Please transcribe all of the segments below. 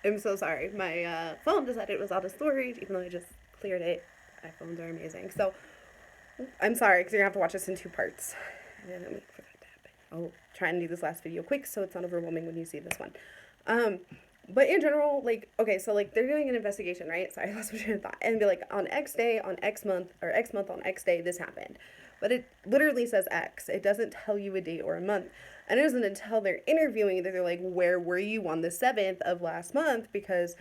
I'm so sorry. My phone decided it was out of storage, even though I just cleared it. iPhones are amazing. So I'm sorry, because you're going to have to watch this in two parts. I didn't wait for that to happen. I'll try and do this last video quick so it's not overwhelming when you see this one. Um, but in general, like, okay, so like they're doing an investigation, right? Sorry, I lost my train of thought. And be like, on X day, on X month, or X month on X day, this happened. But it literally says X. It doesn't tell you a date or a month. And it isn't until they're interviewing that they're like, where were you on the 7th of last month? Because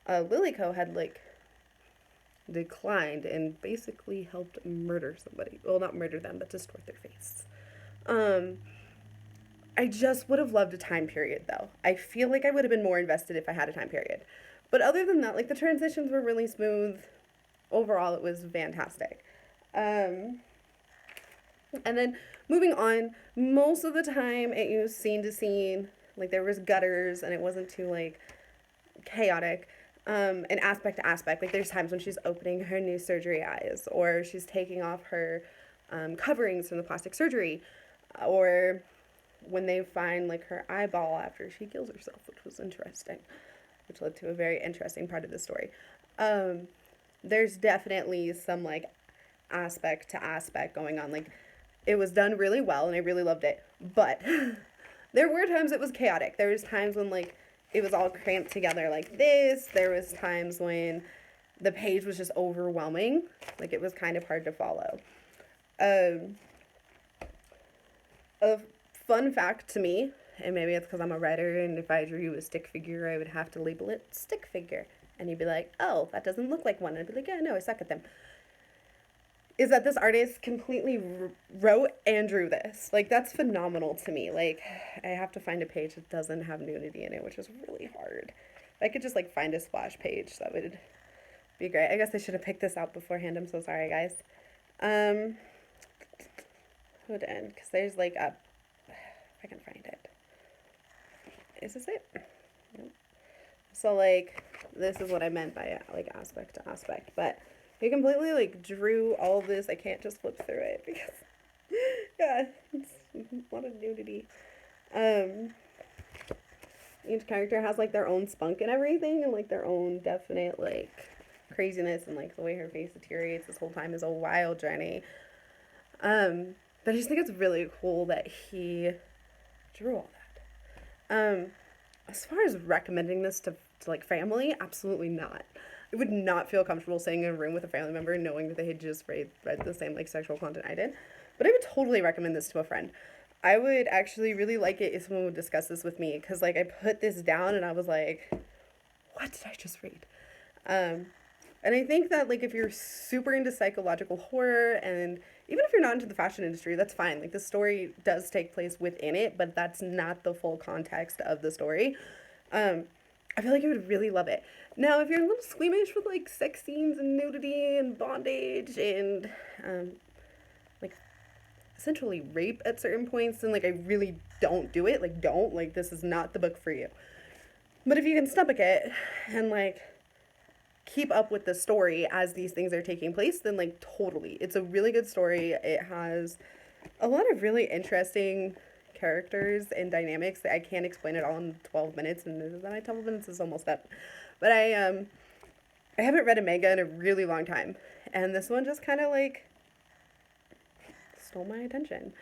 Lilyco had like declined and basically helped murder somebody. Well, not murder them, but distort their face. Um, I just would have loved a time period though. I feel like I would have been more invested if I had a time period. But other than that, like the transitions were really smooth. Overall, it was fantastic. Um, and then moving on, most of the time it used scene to scene. Like there was gutters and it wasn't too like chaotic. And aspect to aspect. Like there's times when she's opening her new surgery eyes, or she's taking off her coverings from the plastic surgery, or when they find like her eyeball after she kills herself, which was interesting, which led to a very interesting part of the story. Um, there's definitely some like aspect to aspect going on. Like it was done really well, and I really loved it. But there were times it was chaotic. There was times when like it was all cramped together like this. There was times when the page was just overwhelming. Like it was kind of hard to follow. Um, a fun fact to me, and maybe it's because I'm a writer, and if I drew a stick figure, I would have to label it stick figure. And you'd be like, oh, that doesn't look like one. And I'd be like, yeah, no, I suck at them. Is that this artist completely wrote and drew this. Like, that's phenomenal to me. Like, I have to find a page that doesn't have nudity in it, which is really hard. If I could just, like, find a splash page, that would be great. I guess I should have picked this out beforehand. I'm so sorry, guys. Um, hold on, because there's, like, a... If I can find it. Is this it? Nope. So, like, this is what I meant by, like, aspect to aspect. But he completely, like, drew all of this. I can't just flip through it because, yeah, it's a lot of nudity. Um, each character has, like, their own spunk and everything, and, like, their own definite, like, craziness, and, like, the way her face deteriorates this whole time is a wild journey. But I just think it's really cool that he drew all that. As far as recommending this to like family, absolutely not. I would not feel comfortable sitting in a room with a family member knowing that they had just read the same like sexual content I did. But I would totally recommend this to a friend. I would actually really like it if someone would discuss this with me because like I put this down and I was like, what did I just read? Um, and I think that like if you're super into psychological horror and even if you're not into the fashion industry, that's fine. Like the story does take place within it, but that's not the full context of the story. Um, I feel like you would really love it. Now, if you're a little squeamish with like sex scenes and nudity and bondage and um, like essentially rape at certain points, then like I really don't do it. Like don't like this is not the book for you. But if you can stomach it and like keep up with the story as these things are taking place, then like totally. It's a really good story. It has a lot of really interesting characters and dynamics that I can't explain it all in 12 minutes, and then my 12 minutes is almost up. But I haven't read a manga in a really long time, and this one just kind of like stole my attention.